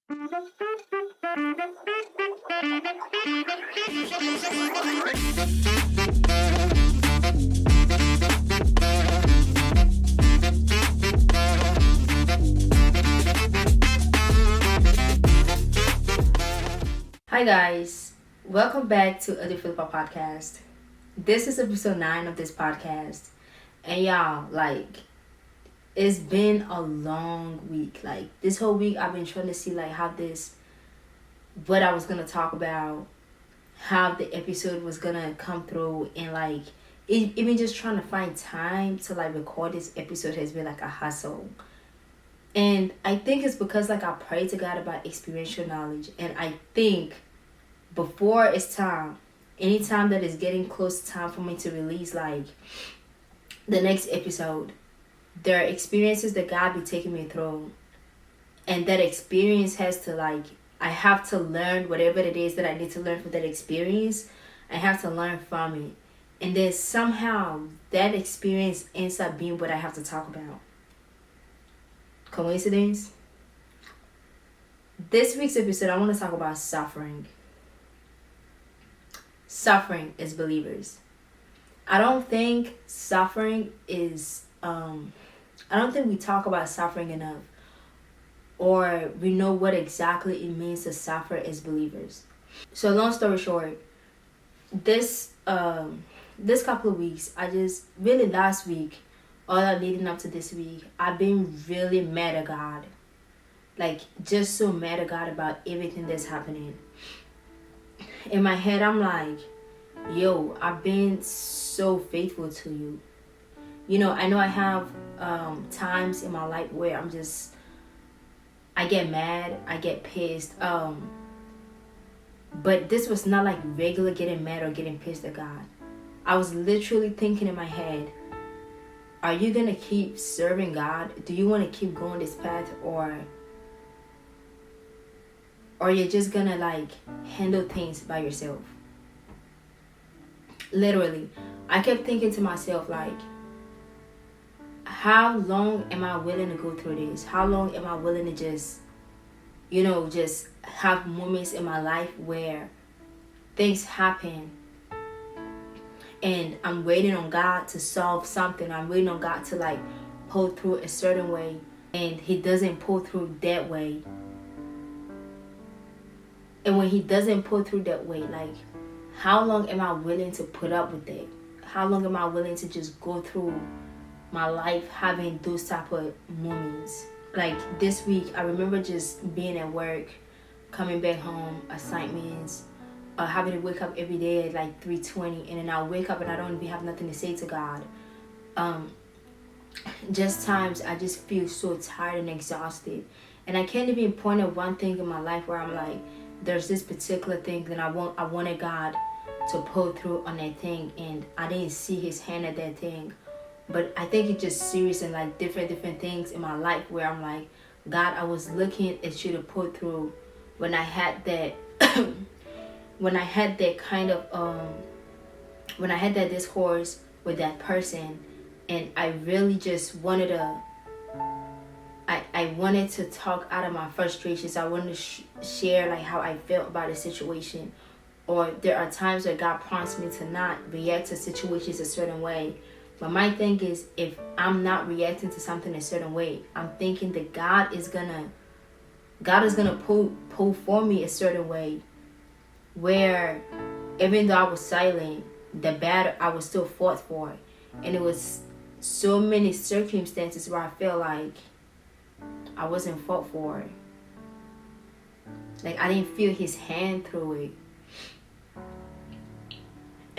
Hi guys, welcome back to a Philippa podcast. This is episode 9 of this podcast. And y'all, it's been a long week. Like this whole week I've been trying to see what I was gonna talk about, how the episode was gonna come through, and even just trying to find time to record this episode has been like a hustle. And I think it's because I pray to God about experiential knowledge, and I think before it's time, anytime that is getting close to time for me to release the next episode, there are experiences that God be taking me through, and that experience has to I have to learn whatever it is that I need to learn from that experience. I have to learn from it, and then somehow that experience ends up being what I have to talk about. Coincidence? This week's episode, I want to talk about suffering. Suffering as believers. I don't think suffering is I don't think we talk about suffering enough, or we know what exactly it means to suffer as believers. So long story short, this couple of weeks, last week, all that leading up to this week, I've been really mad at God. Just so mad at God about everything that's happening. In my head, I'm like, yo, I've been so faithful to you. I know I have times in my life where I get mad, I get pissed. But this was not regular getting mad or getting pissed at God. I was literally thinking in my head, are you going to keep serving God? Do you want to keep going this path, or you're just going to handle things by yourself? Literally, I kept thinking to myself how long am I willing to go through this? How long am I willing to just have moments in my life where things happen and I'm waiting on God to solve something. I'm waiting on God to pull through a certain way, and He doesn't pull through that way. And when He doesn't pull through that way, how long am I willing to put up with it? How long am I willing to just go through my life having those type of moments? This week, I remember just being at work, coming back home, assignments, having to wake up every day at 3:20, and then I'll wake up and I don't even have nothing to say to God. Just times I just feel so tired and exhausted, and I can't even point at one thing in my life where I'm there's this particular thing that I wanted God to pull through on that thing, and I didn't see His hand at that thing. But I think it's just serious and different things in my life where I'm God, I was looking at you to pull through when I had that when I had that kind of when I had that discourse with that person, and I really just wanted to I wanted to talk out of my frustrations. I wanted to share how I felt about a situation. Or there are times where God prompts me to not react to situations a certain way. But my thing is, if I'm not reacting to something a certain way, I'm thinking that God is gonna pull for me a certain way, where even though I was silent, the battle I was still fought for. And it was so many circumstances where I felt I wasn't fought for. I didn't feel His hand through it.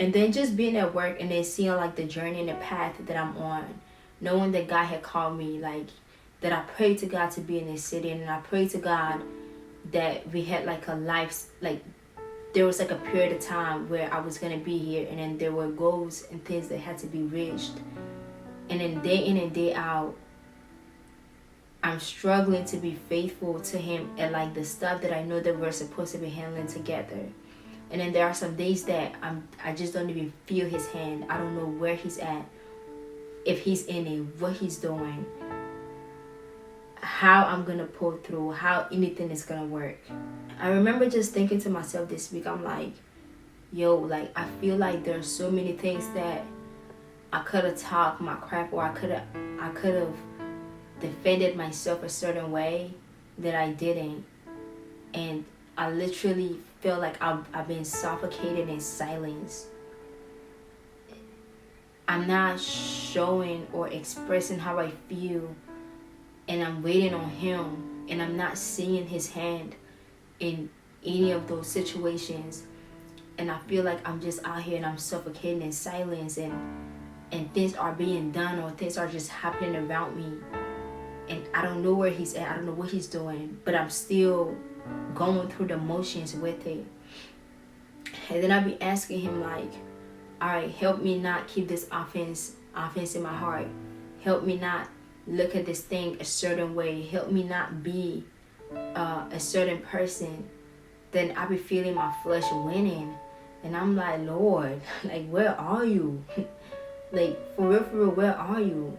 And then just being at work and then seeing the journey and the path that I'm on, knowing that God had called me, that I prayed to God to be in this city, and I prayed to God that we had a life, there was a period of time where I was going to be here, and then there were goals and things that had to be reached. And then day in and day out, I'm struggling to be faithful to Him at the stuff that I know that we're supposed to be handling together. And then there are some days that I just don't even feel His hand. I don't know where He's at, if He's in it, what He's doing. how I'm gonna pull through, how anything is gonna work. I remember just thinking to myself this week, I'm like, yo, like I feel like there's so many things that I could have talked my crap, or I could have defended myself a certain way that I didn't. And I literally feel like I've been suffocated in silence. I'm not showing or expressing how I feel, and I'm waiting on him, and I'm not seeing his hand in any of those situations. And I feel like I'm just out here and I'm suffocating in silence, and things are being done or things are just happening around me, and I don't know where he's at, I don't know what he's doing, but I'm still going through the motions with it. And then I be asking him like, all right, help me not keep this offense in my heart. Help me not look at this thing a certain way. Help me not be a certain person. Then I be feeling my flesh winning, and I'm like, Lord, like, where are you? Like, for real, where are you?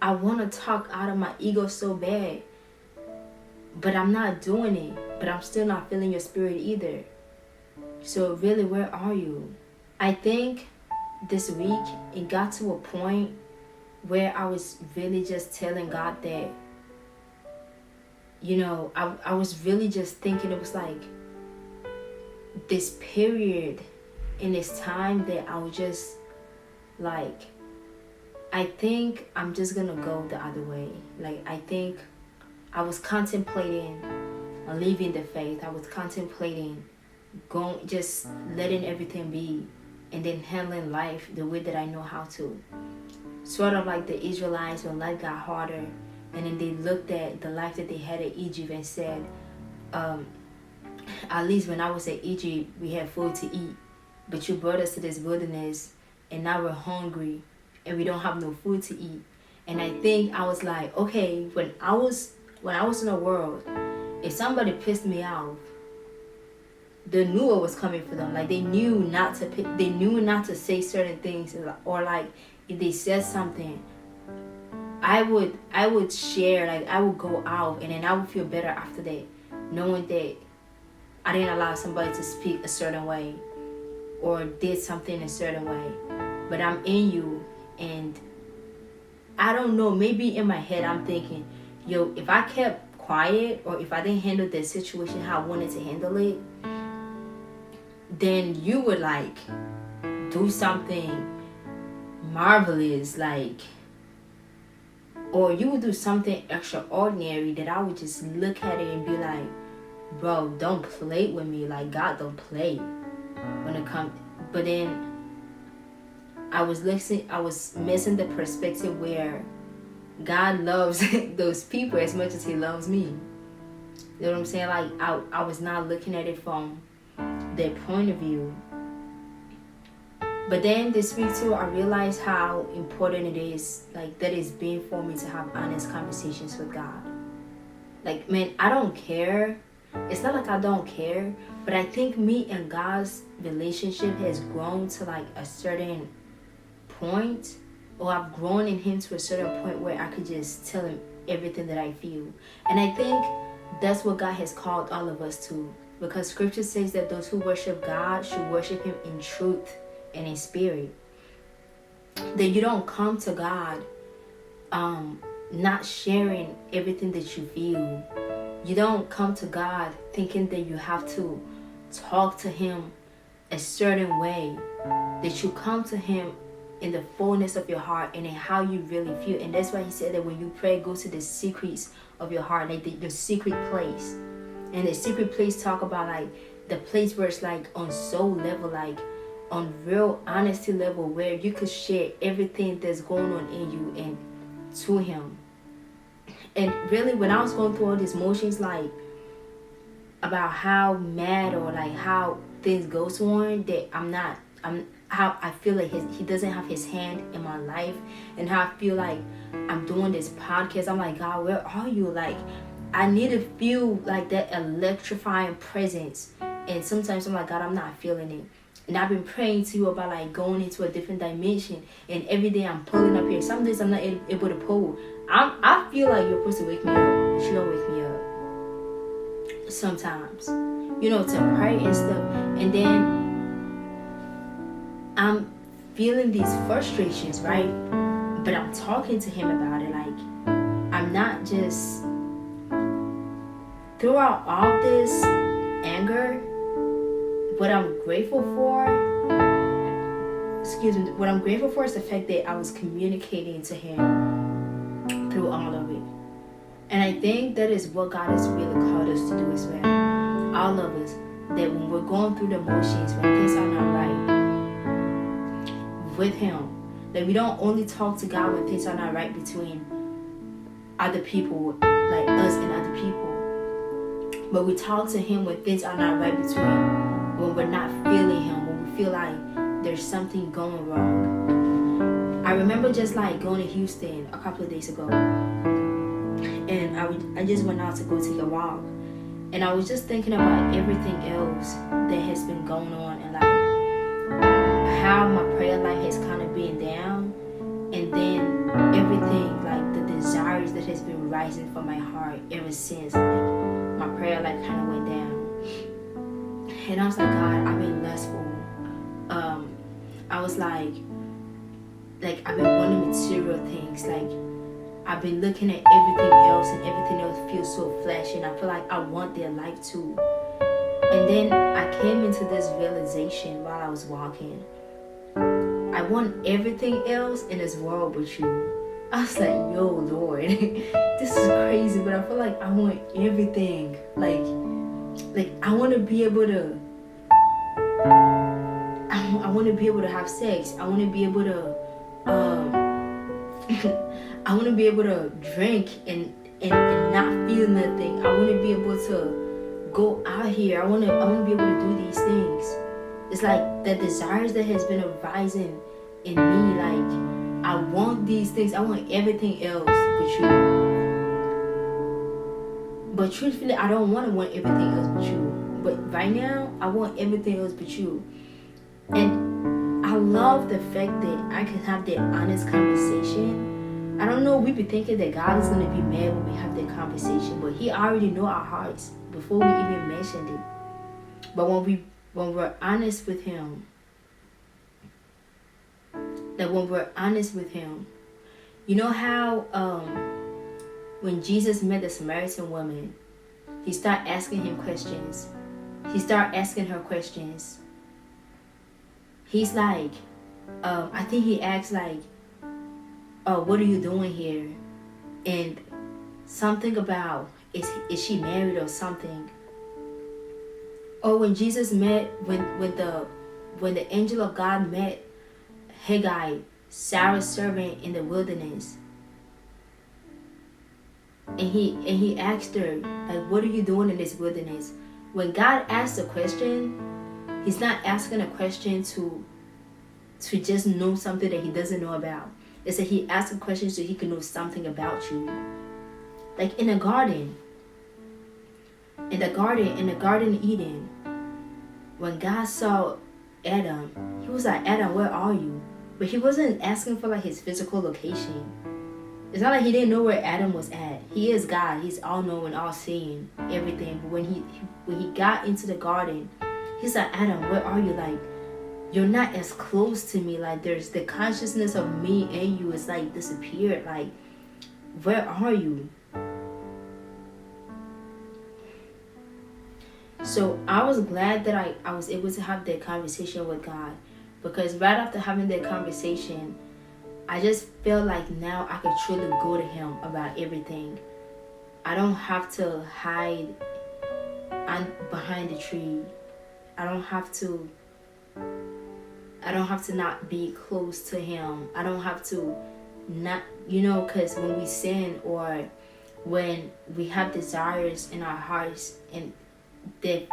I want to talk out of my ego so bad, but I'm not doing it. But I'm still not feeling your spirit either. So really, where are you? I think this week it got to a point where I was really just telling God that, you know, I was really just thinking, it was like this period in this time that I was just like, I think I'm just gonna go the other way. Like, I think I was contemplating on leaving the faith. I was contemplating going, just letting everything be, and then handling life the way that I know how to. Sort of like the Israelites when life got harder, and then they looked at the life that they had in Egypt and said, at least when I was at Egypt, we had food to eat, but you brought us to this wilderness, and now we're hungry, and we don't have no food to eat. And I think I was like, okay, when I was in the world, if somebody pissed me off, they knew what was coming for them. Like, they knew not to say certain things, or like if they said something, I would share, like I would go out, and then I would feel better after that, knowing that I didn't allow somebody to speak a certain way or did something a certain way. But I'm in you, and I don't know, maybe in my head I'm thinking, yo, if I kept quiet, or if I didn't handle the situation how I wanted to handle it, then you would like do something marvelous, like, or you would do something extraordinary that I would just look at it and be like, bro, don't play with me. Like, God don't play when it comes. But then I was missing the perspective where God loves those people as much as he loves me. You know what I'm saying? Like, I was not looking at it from their point of view. But then this week too, I realized how important it is, like, that it's been for me to have honest conversations with God. Like, man, I don't care. It's not like I don't care, but I think me and God's relationship has grown to like a certain point, or I've grown in him to a certain point where I could just tell him everything that I feel. And I think that's what God has called all of us to, because scripture says that those who worship God should worship him in truth and in spirit. That you don't come to God not sharing everything that you feel. You don't come to God thinking that you have to talk to him a certain way. That you come to him in the fullness of your heart and in how you really feel. And that's why he said that when you pray, go to the secrets of your heart, like the secret place. And the secret place talk about like the place where it's like on soul level, like on real honesty level, where you could share everything that's going on in you and to him. And really, when I was going through all these motions, like about how mad or like how things goes on, that how I feel like he doesn't have his hand in my life, and how I feel like I'm doing this podcast. I'm like, God, where are you? Like, I need to feel like that electrifying presence. And sometimes I'm like, God, I'm not feeling it. And I've been praying to you about like going into a different dimension. And every day I'm pulling up here. Some days I'm not able to pull. I feel like you're supposed to wake me up, but you don't wake me up. Sometimes, to pray and stuff. And then I'm feeling these frustrations, right? But I'm talking to him about it. Like, I'm not just throughout all this anger. What I'm grateful for is the fact that I was communicating to him through all of it. And I think that is what God has really called us to do as well. All of us, that when we're going through the motions, when things are not right, with him, that we don't only talk to God when things are not right between other people, like us and other people, but we talk to him when things are not right between, when we're not feeling him, when we feel like there's something going wrong. I remember just like going to Houston a couple of days ago, and I just went out to go take a walk, and I was just thinking about everything else that has been going on, and like how my prayer life has kind of been down, and then everything, like the desires that has been rising from my heart ever since, like my prayer life kind of went down. And I was like, God, I've been lustful. I was like I've been wanting material things. Like, I've been looking at everything else, and everything else feels so flashy, and I feel like I want their life too. And then I came into this realization while I was walking. I want everything else in this world but you. I was like, yo, Lord, this is crazy, but I feel like I want everything. Like I want to be able to I want to be able to have sex. I want to be able to I want to be able to drink and not feel nothing. I want to be able to go out here. I want to be able to do these things. It's like the desires that has been arising in me. Like, I want these things. I want everything else but you. But truthfully, I don't want everything else but you. But right now, I want everything else but you. And I love the fact that I can have that honest conversation. I don't know, we be thinking that God is going to be mad when we have that conversation, but he already know our hearts before we even mentioned it. But when we're honest with him, you know how when Jesus met the Samaritan woman, he started asking him questions. He started asking her questions. He's like, I think he asked like, what are you doing here? And something about, is she married or something? Or when Jesus met, when the angel of God met Haggai, Sarah's servant, in the wilderness, and he asked her, like, what are you doing in this wilderness? When God asks a question, he's not asking a question to just know something that he doesn't know about. It's that he asks a question so he can know something about you. Like in the Garden of Eden, when God saw Adam, he was like, Adam, where are you? But he wasn't asking for like his physical location. It's not like he didn't know where Adam was at. He is God. He's all-knowing, all-seeing, everything. But when he got into the garden, he's like, Adam, where are you? Like, you're not as close to me. Like, there's the consciousness of me and you is like disappeared. Like, where are you? So I was glad that I was able to have that conversation with God, because right after having that conversation, I just felt like now I could truly go to him about everything. I don't have to hide behind the tree. I don't have to not be close to him. I don't have to not, because when we sin or when we have desires in our hearts and that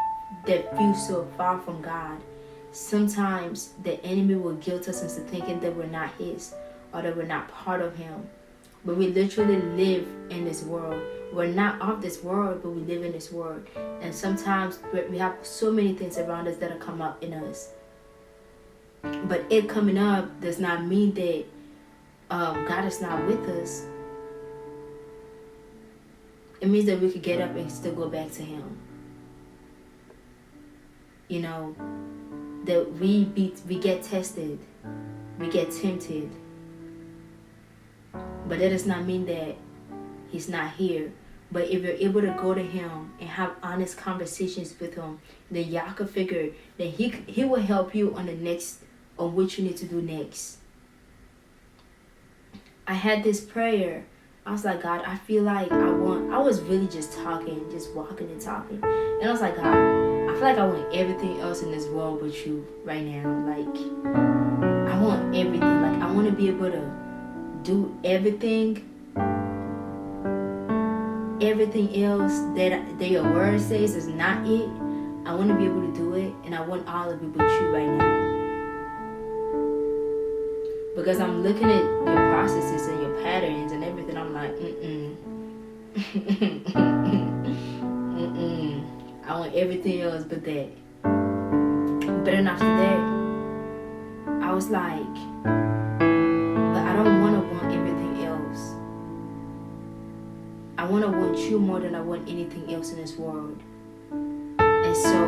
feel so far from God, sometimes the enemy will guilt us into thinking that we're not his or that we're not part of him. But we literally live in this world. We're not of this world, but we live in this world. And sometimes we have so many things around us that will come up in us. But it coming up does not mean that God is not with us. It means that we could get up and still go back to Him. You know, that we get tested, we get tempted, but that does not mean that He's not here. But if you're able to go to Him and have honest conversations with Him, then y'all can figure that He will help you on what you need to do next. I had this prayer. I was like, God, I feel like I was really just talking, just walking and talking. And I was like, God, I feel like I want everything else in this world but you right now. Like, I want everything. Like, I want to be able to do everything else that your word says is not it. I want to be able to do it, and I want all of it but you right now. Because I'm looking at your processes and your patterns and everything. I'm like, I want everything else but that. But then after that, I was like, but I don't want to want everything else. I want to want you more than I want anything else in this world. And so,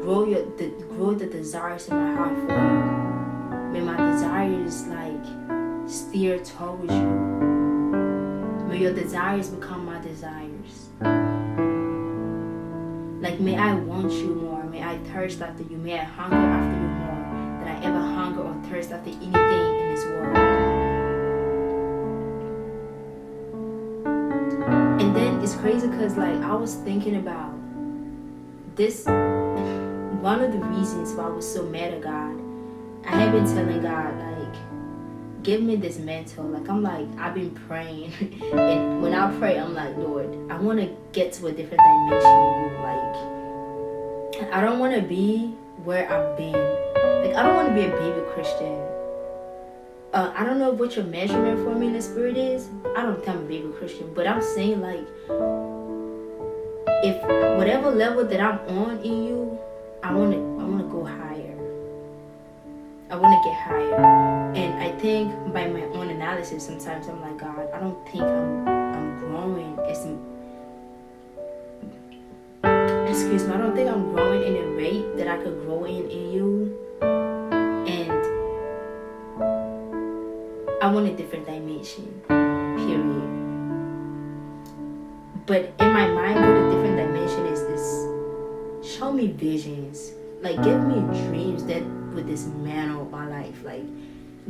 grow the desires in my heart for you. May my desires like steer towards you. May your desires become my desires. Like, may I want you more. May I thirst after you. May I hunger after you more than I ever hunger or thirst after anything in this world. And then it's crazy because like I was thinking about this. One of the reasons why I was so mad at God, I have been telling God, like, give me this mantle. Like, I've been praying. And when I pray, I'm like, Lord, I want to get to a different dimension in you. Like, I don't want to be where I've been. Like, I don't want to be a baby Christian. I don't know what your measurement for me in the spirit is. I don't think I'm a baby Christian. But I'm saying, like, if whatever level that I'm on in you, I want to go higher. I want to get higher. And I think by my own analysis, sometimes I'm like, God, I don't think I'm growing I don't think I'm growing in a rate that I could grow in you. And I want a different dimension, period. But in my mind, what a different dimension is show me visions. Like, give me dreams that would dismantle my life. Like,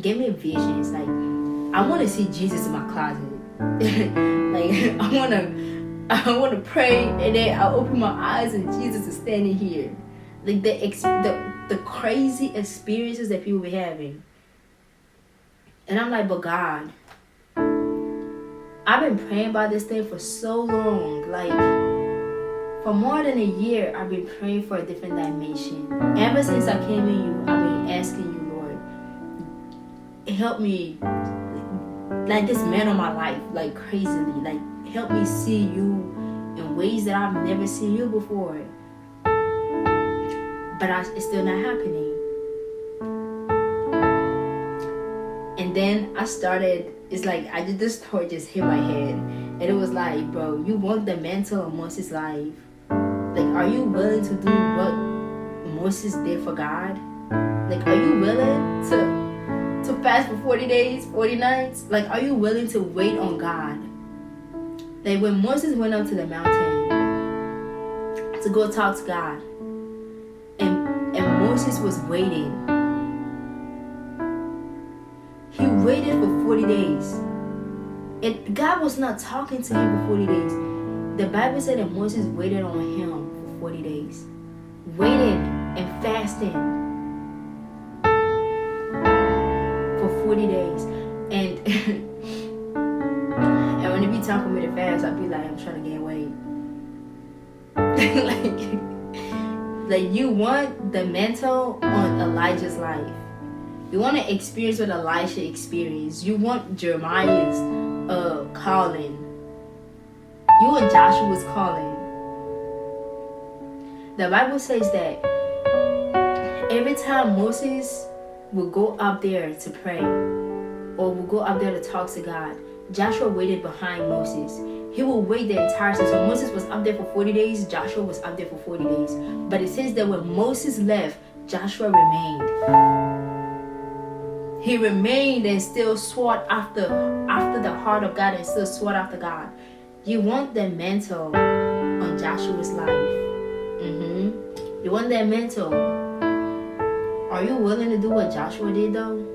give me visions. Like, I want to see Jesus in my closet. Like, I want to pray, and then I open my eyes and Jesus is standing here. Like, the crazy experiences that people be having. And I'm like, but God, I've been praying about this thing for so long. Like, for more than a year, I've been praying for a different dimension. Ever since I came in you, I've been asking you, Lord, help me, like, dismantle my life, like, crazily. Like, help me see you in ways that I've never seen you before. But it's still not happening. And then I started, it's like, this thought just hit my head. And it was like, bro, you want the mantle of Moses' life. Like, are you willing to do what Moses did for God? Like, are you willing to fast for 40 days, 40 nights? Like, are you willing to wait on God? Like, when Moses went up to the mountain to go talk to God, and Moses was waiting. He waited for 40 days. And God was not talking to him for 40 days. The Bible said that Moses waited on him for 40 days. Waiting and fasting for 40 days. And and when they be talking me to fast, I'd be like, I'm trying to gain weight. like you want the mantle on Elijah's life. You want to experience what Elisha experienced. You want Jeremiah's calling. You want Joshua's calling. The Bible says that every time Moses would go up there to pray or would go up there to talk to God, Joshua waited behind Moses. He will wait the entire time. So Moses was up there for 40 days, Joshua was up there for 40 days. But it says that when Moses left, Joshua remained. He remained and still sought after the heart of God and still sought after God. You want that mantle on Joshua's life. You want that mantle. Are you willing to do what Joshua did though?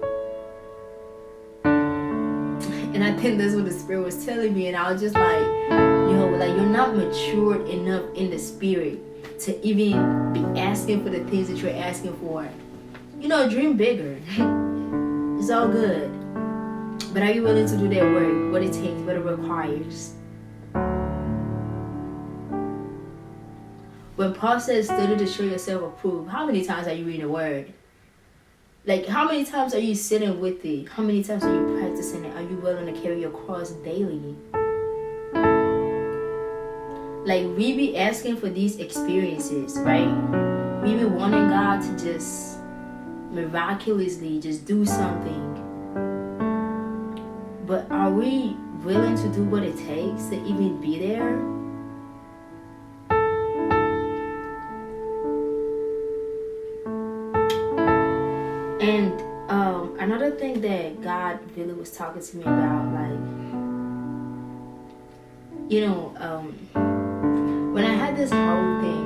And I think that's what the Spirit was telling me. And I was just like, you're not matured enough in the Spirit to even be asking for the things that you're asking for. Dream bigger. It's all good. But are you willing to do that work? What it takes, what it requires? When Paul says, study to show yourself approved, how many times are you reading the word? How many times are you sitting with it? How many times are you practicing it? Are you willing to carry your cross daily? We be asking for these experiences, right? We be wanting God to just miraculously just do something. But are we willing to do what it takes to even be there? And another thing that God really was talking to me about, when I had this whole thing,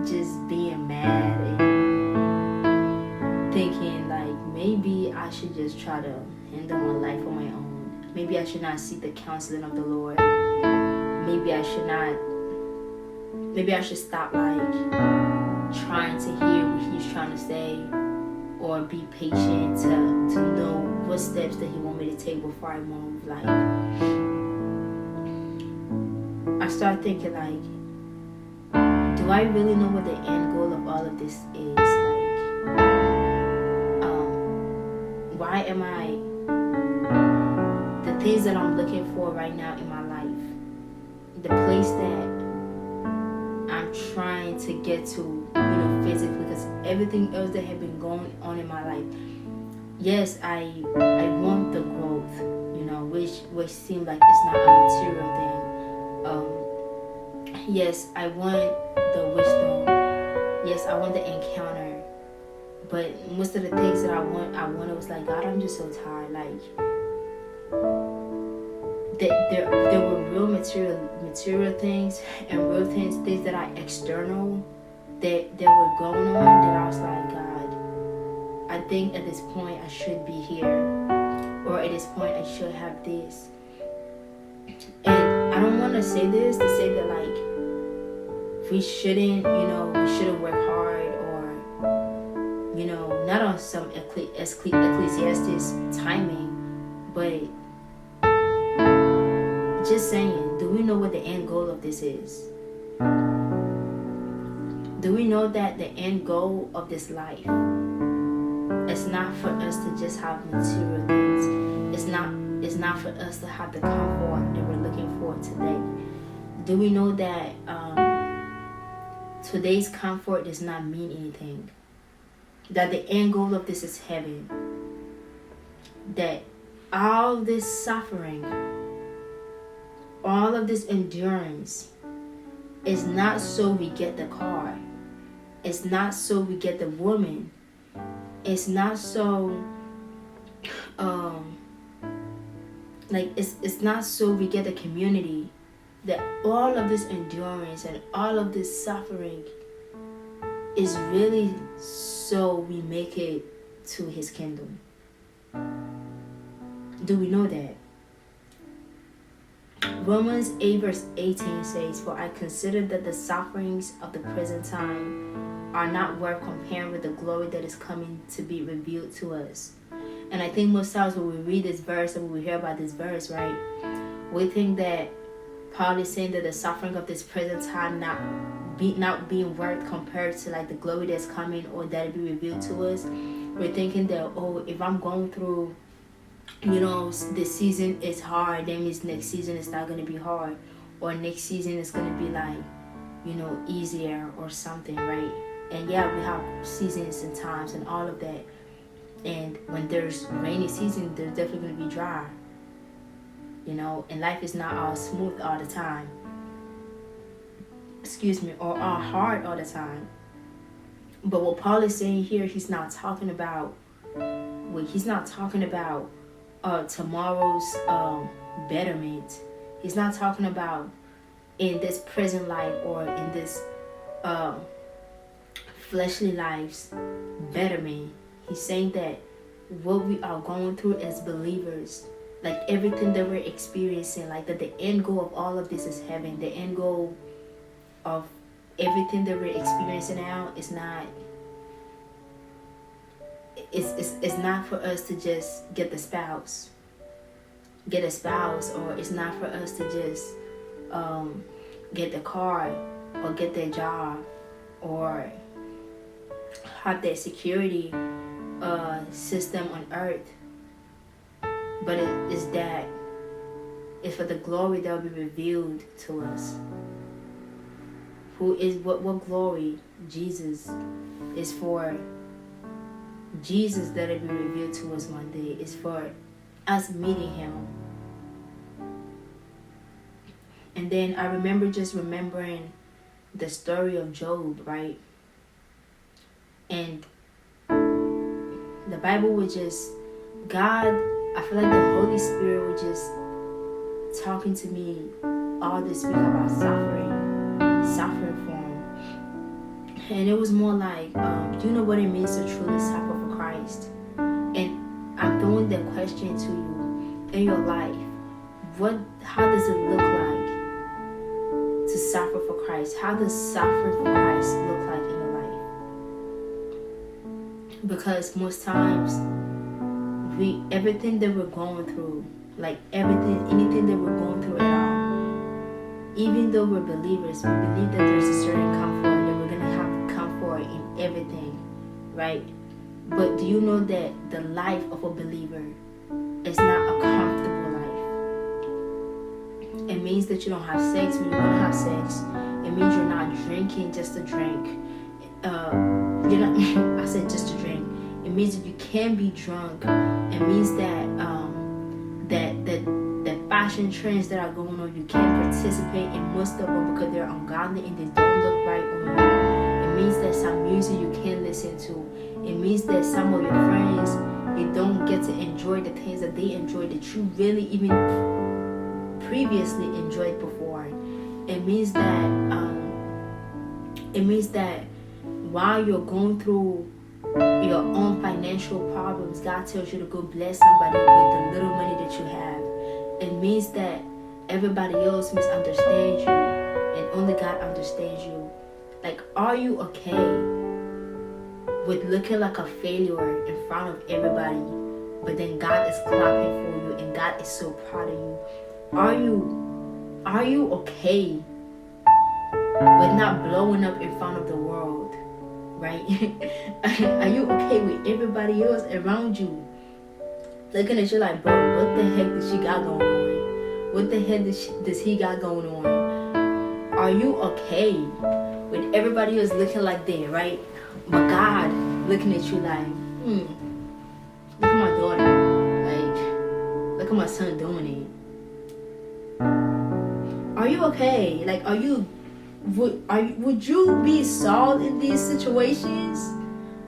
just being mad and thinking, maybe I should just try to handle my life on my own. Maybe I should not seek the counseling of the Lord. Maybe I should stop, trying to hear what He's trying to say, or be patient to know what steps that He want me to take before I move. I start thinking, do I really know what the end goal of all of this is? Why am I the things that I'm looking for right now in my life, the place that I'm trying to get to, physically, because everything else that had been going on in my life. Yes, I want the growth, which seems like it's not a material thing. Yes, I want the wisdom. Yes, I want the encounter. But most of the things that I wanted was God, I'm just so tired. There were real material things and real things that are external that were going on, that I was God, I think at this point I should be here, or at this point I should have this. And I don't want to say this to say that we shouldn't work hard, or not on some Ecclesiastes timing, but just saying, do we know what the end goal of this is? Do we know that the end goal of this life is not for us to just have material things? It's not for us to have the comfort that we're looking for today. Do we know that today's comfort does not mean anything? That the end goal of this is heaven. That all this suffering, all of this endurance is not so we get the car. It's not so we get the woman. It's not so it's not so we get the community. That all of this endurance and all of this suffering is really so we make it to His kingdom. Do we know that? Romans 8 verse 18 says, "For I consider that the sufferings of the present time are not worth comparing with the glory that is coming to be revealed to us." And I think most times when we read this verse and when we hear about this verse, right, we think that Paul is saying that the suffering of this present time not being worth compared to the glory that's coming, or that it be revealed to us. We're thinking that, if I'm going through, this season is hard, that means next season is not going to be hard, or next season is going to be easier or something, right? And yeah, we have seasons and times and all of that. And when there's rainy season, there's definitely going to be dry. And life is not all smooth all the time. Or all hard all the time. But what Paul is saying here, he's not talking about tomorrow's betterment. He's not talking about in this present life or in this fleshly life's betterment. He's saying that what we are going through as believers, like everything that we're experiencing, like that the end goal of all of this is heaven. The end goal of everything that we're experiencing now is not it's not for us to just get a spouse, or it's not for us to just get the car or get that job or have that security system on earth. But it's for the glory that will be revealed to us. Who is what glory? Jesus. Is for Jesus that will be revealed to us one day. It's for us meeting him. And then I remember just remembering the story of Job, right? And the Bible would just, God, I feel like the Holy Spirit was just talking to me all this week about suffering for him. And it was more like, do you know what it means to truly suffer for Christ? And I'm throwing that question to you in your life. How does it look like to suffer for Christ? How does suffering for Christ look like in your life? Because most times, everything that we're going through, like anything that we're going through at all, even though we're believers, we believe that there's a certain comfort, that we're going to have comfort in everything, right? But do you know that the life of a believer is not a comfortable life? It means that you don't have sex when you're going to have sex. It means you're not drinking just to drink. I said just to drink. It means that you can be drunk. It means that that fashion trends that are going on, you can't participate in most of them because they're ungodly and they don't look right on you. It means that some music you can't listen to. It means that some of your friends, they don't get to enjoy the things that they enjoy that you really even previously enjoyed before. It means that while you're going through your own financial problems, God tells you to go bless somebody with the little money that you have. It means that everybody else misunderstands you and only God understands you. Like, are you okay with looking like a failure in front of everybody, but then God is clapping for you and God is so proud of you? Are you okay with not blowing up in front of the world? Right? Are you okay with everybody else around you looking at you like, bro, what the heck does she got going on? What the heck does he got going on? Are you okay with everybody else looking like that, right? But God looking at you like, look at my daughter, like, look at my son doing it. Are you okay? Like, would you be Saul in these situations?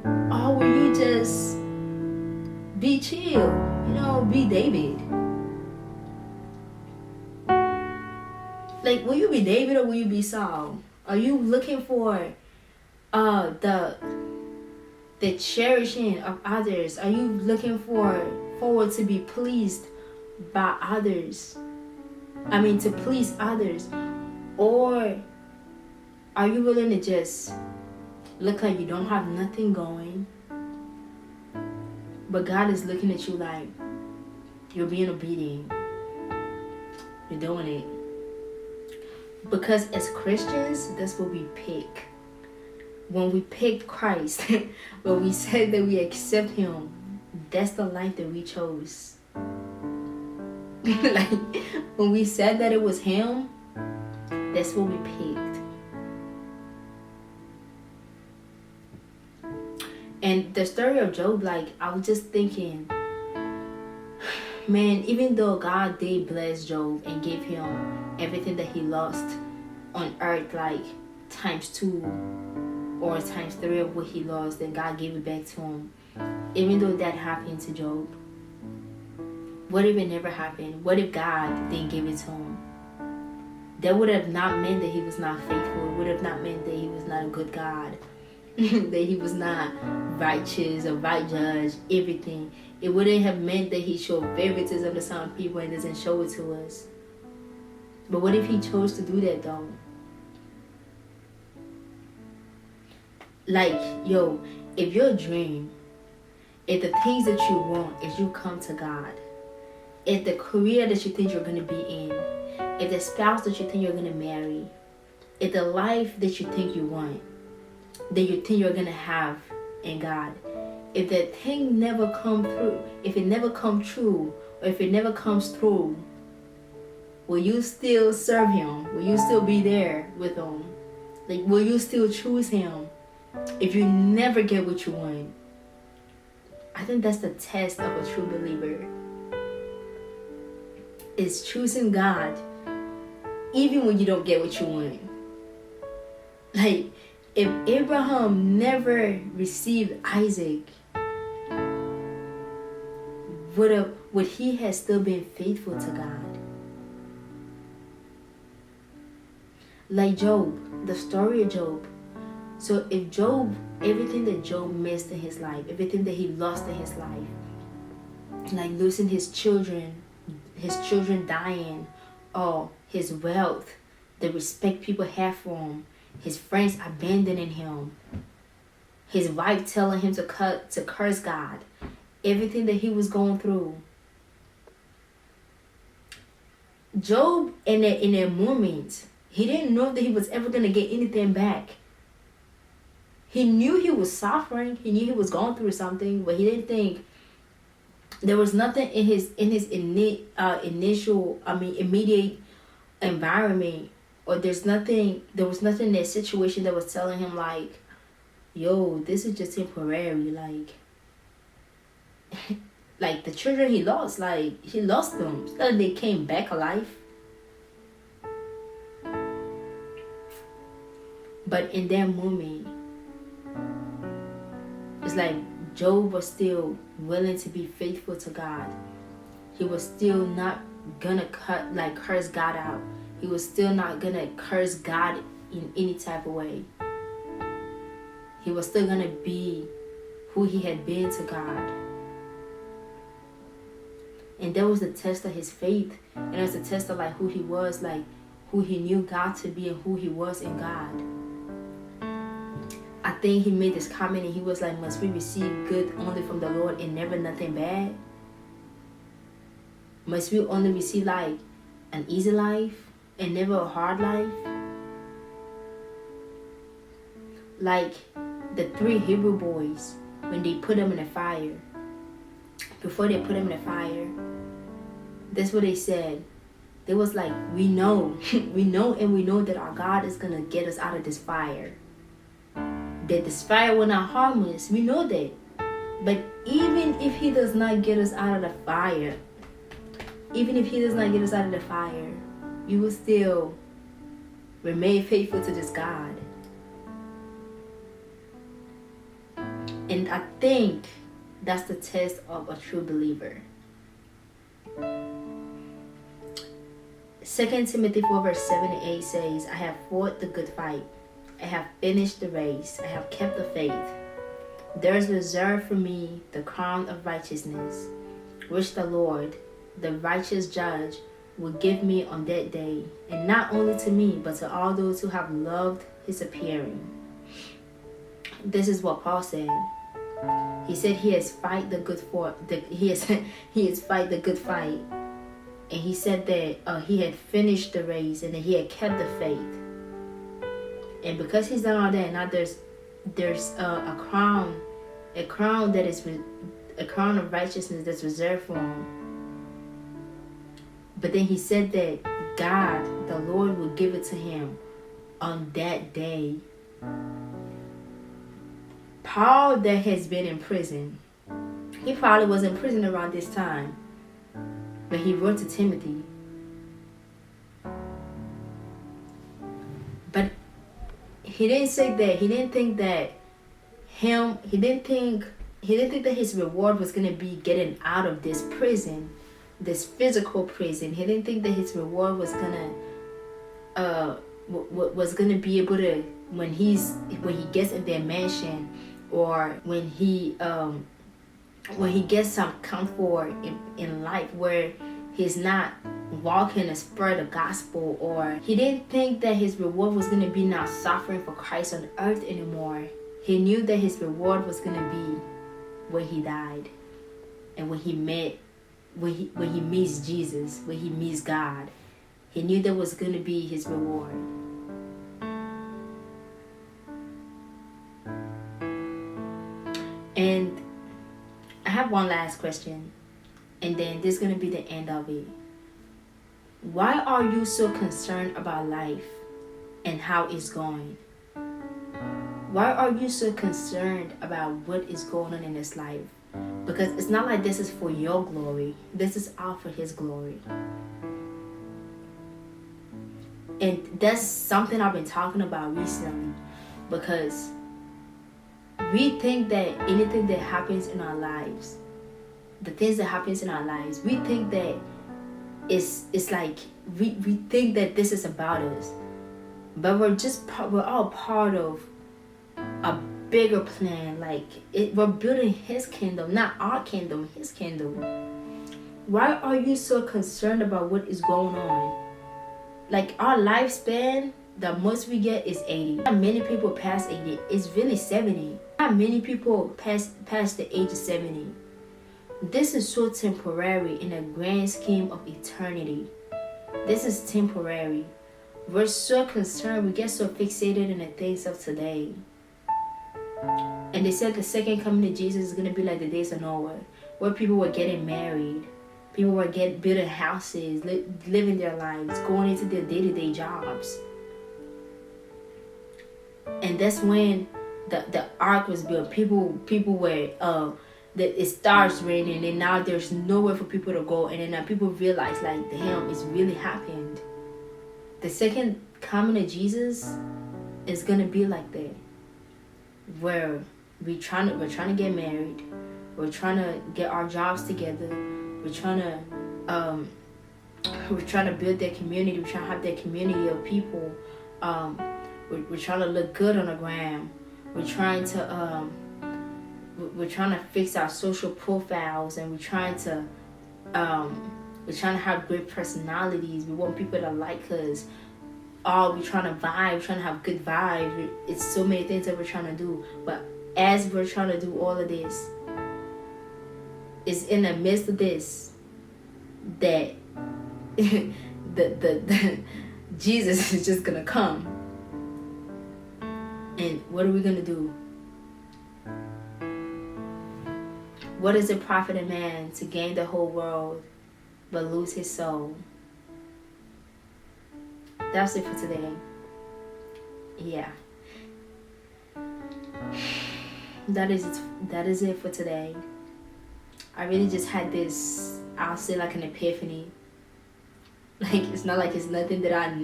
Or will you just be chill? Be David? Like, will you be David or will you be Saul? Are you looking for the cherishing of others? Are you looking forward to be pleased by others? To please others? Or are you willing to just look like you don't have nothing going, but God is looking at you like you're being obedient? You're doing it. Because as Christians, that's what we pick. When we picked Christ, when we said that we accept him, that's the life that we chose. Like, when we said that it was him, that's what we picked. And the story of Job, like, I was just thinking, man, even though God did bless Job and gave him everything that he lost on earth, like times 2 or times 3 of what he lost, and God gave it back to him. Even though that happened to Job, what if it never happened? What if God didn't give it to him? That would have not meant that he was not faithful. It would have not meant that he was not a good God. That he was not righteous, a right judge, everything. It wouldn't have meant that he showed favoritism to some people and doesn't show it to us. But what if he chose to do that though? Like, yo, if your dream, if the things that you want is you come to God, if the career that you think you're going to be in, if the spouse that you think you're going to marry, if the life that you think you want, that you think you're going to have in God, if that thing never come through, if it never come true, or if it never comes through, will you still serve him? Will you still be there with him? Like, will you still choose him if you never get what you want? I think that's the test of a true believer. Is choosing God even when you don't get what you want. Like, if Abraham never received Isaac, would he have still been faithful to God? Like Job, the story of Job. So if Job, everything that Job missed in his life, everything that he lost in his life, like losing his children dying, or his wealth, the respect people have for him, his friends abandoning him, his wife telling him to curse God, everything that he was going through. Job, in that moment, he didn't know that he was ever going to get anything back. He knew he was suffering. He knew he was going through something, but he didn't think there was nothing in his immediate environment, or there was nothing in that situation that was telling him like, yo, this is just temporary. Like the children he lost, like he lost them. It's not like they came back alive. But in that moment, it's like Job was still willing to be faithful to God. He was still not gonna curse God out. He was still not gonna curse God in any type of way. He was still gonna be who he had been to God. And that was the test of his faith. And it was a test of like who he was, like who he knew God to be and who he was in God. I think he made this comment and he was like, must we receive good only from the Lord and never nothing bad? Must we only receive like an easy life and never a hard life? Like the 3 Hebrew boys, when they put them in the fire, before they put them in the fire, that's what they said. They was like, we know that our God is going to get us out of this fire. That this fire will not harm us. We know that. But even if he does not get us out of the fire, you will still remain faithful to this God. And I think that's the test of a true believer. 2 Timothy 4 verse 7 and 8 says, I have fought the good fight. I have finished the race. I have kept the faith. There is reserved for me the crown of righteousness, which the Lord, the righteous judge, will give me on that day, and not only to me, but to all those who have loved his appearing. This is what Paul said. He said he has fight the good fight, and he said that he had finished the race and that he had kept the faith. And because he's done all that, now there's a crown that is a crown of righteousness that's reserved for him. But then he said that God, the Lord, will give it to him on that day. Paul that has been in prison, he probably was in prison around this time, but he wrote to Timothy. But he didn't say that. He didn't think that that his reward was gonna be getting out of this prison, this physical prison. He didn't think that his reward was gonna be able to, when he gets in their mansion, or when he gets some comfort in life where he's not walking and spread the gospel, or he didn't think that his reward was going to be not suffering for Christ on earth anymore. He knew that his reward was going to be when he died, and when he meets Jesus, when he meets God. He knew that was going to be his reward. And I have one last question, and then this is going to be the end of it. Why are you so concerned about life and how it's going? Why are you so concerned about what is going on in this life? Because it's not like this is for your glory. This is all for his glory. And that's something I've been talking about recently, because we think that anything that happens in our lives, the things that happens in our lives, we think that it's like we think that this is about us, but we're all part of a bigger plan. Like we're building his kingdom, not our kingdom, his kingdom. Why are you so concerned about what is going on? Like our lifespan, the most we get is 80. Not many people past 80. It's really 70. Not many people past the age of 70. This is so temporary in the grand scheme of eternity. This is temporary. We're so concerned, we get so fixated in the things of today. And they said the second coming of Jesus is going to be like the days of Noah, where people were getting married, people were building houses, living their lives, going into their day-to-day jobs. And that's when the ark was built. People were that it starts raining, and now there's nowhere for people to go, and then now people realize, like, damn, it's really happened. The second coming of Jesus is gonna be like that, where we're trying to get married, we're trying to get our jobs together, we're trying to build that community, we're trying to have that community of people, we're trying to look good on the gram, we're trying to fix our social profiles, and we're trying to have great personalities. We want people to like us. We're trying to vibe, we're trying to have good vibes. It's so many things that we're trying to do. But as we're trying to do all of this, it's in the midst of this that the Jesus is just gonna come. And what are we gonna do? What does it profit a man to gain the whole world but lose his soul? That's it for today. Yeah. That is it for today. I really just had this, I'll say, like an epiphany. Like, it's not like it's nothing that I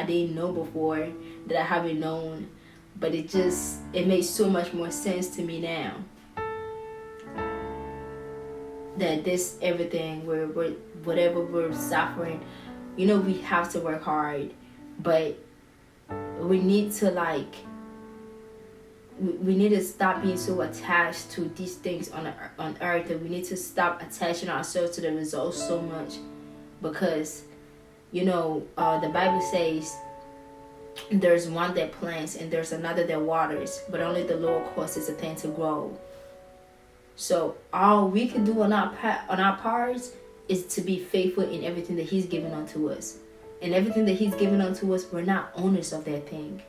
didn't know before, that I haven't known, but it makes so much more sense to me now. That this everything, whatever we're suffering, we have to work hard, but we need to we need to stop being so attached to these things on earth, and we need to stop attaching ourselves to the results so much, because the Bible says there's one that plants and there's another that waters, but only the Lord causes a thing to grow. So all we can do on our parts is to be faithful in everything that He's given unto us. And everything that He's given unto us, we're not owners of that thing.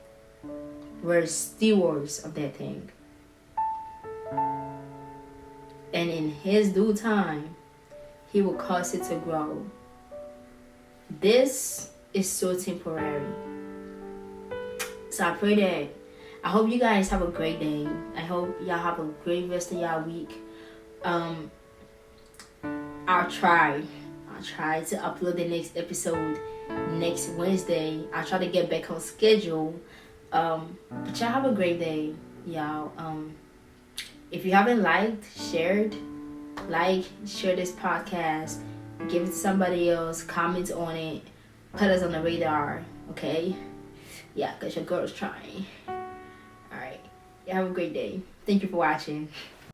We're stewards of that thing. And in His due time, He will cause it to grow. This is so temporary. So I pray that I hope you guys have a great day. I hope y'all have a great rest of y'all week. I'll try to upload the next episode next Wednesday. I'll try to get back on schedule. But y'all have a great day, y'all. If you haven't share this podcast, give it to somebody else, comment on it, put us on the radar, okay? Yeah, because your girl's trying. Alright, y'all have a great day. Thank you for watching.